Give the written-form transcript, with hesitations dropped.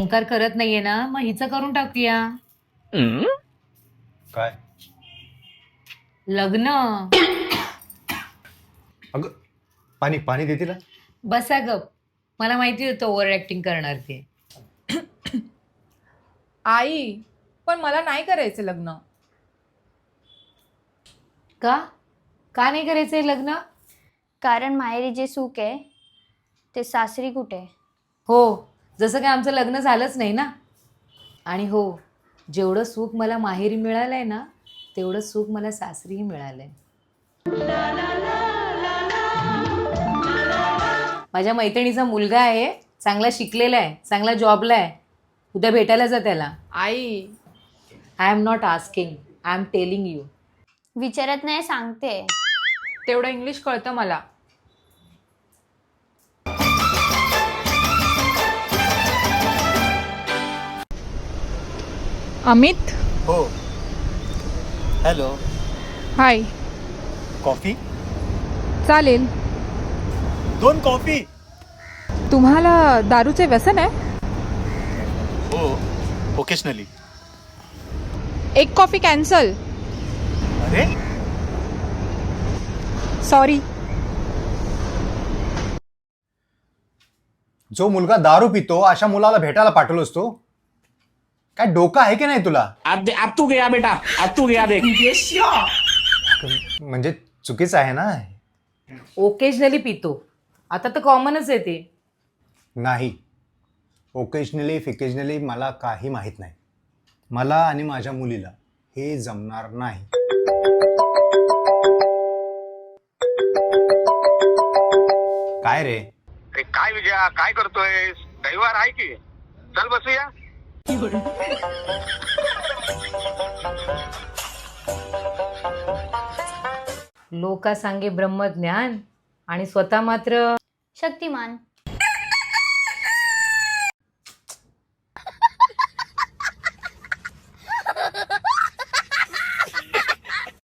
ओंकार करत नाहीये ना, मग हिचं करून टाकूया. काय? लग्न. अगं पाणी पाणी दे तिला. बसा गप. मला माहिती होतं ओव्हर ऍक्टिंग करणार ते. आई, पण मला नाही करायचं लग्न. का का नाही करायचंय लग्न? कारण माहेरी जे सुख आहे ते सासरी कुठे. हो, जसं काय आमचं लग्न झालंच नाही ना. आणि हो, जेवढं सुख मला माहेरी मिळालंय ना, तेवढं सुख मला सासरीही मिळालंय. माझ्या मैत्रिणीचा मुलगा आहे, चांगला शिकलेला आहे, चांगला जॉबला आहे. उद्या भेटायला जा त्याला. आई, I am not asking, I am telling you. विचारत नाही, सांगते. तेवढं इंग्लिश कळतं मला. अमित. हो. हॅलो. हाय. कॉफी? चालेल. 2 कॉफी. तुम्हाला दारूचे व्यसन आहे? हो, ओकेशनली. 1 coffee cancel. अरे सॉरी. जो मुलगा दारू पितो अशा मुलाला भेटायला पाठवलोस तू? काय डोकं आहे की नाही तुला? अब तू गया बेटा, अब तू गया देख. म्हणजे चुकीचं आहे ना? ओकेजनली पितो, आता तर कॉमनच आहे ते. नाही, ओकेजनली फिकेजनली मला काही माहीत नाही. मला आणि माझ्या मुलीला हे जमणार नाही. काय रे? अरे काय विजया, काय करतोय? रविवार आहे की, चल बसूया. लोका सांगे ब्रह्मज्ञान आणि स्वतः मात्र शक्तिमान.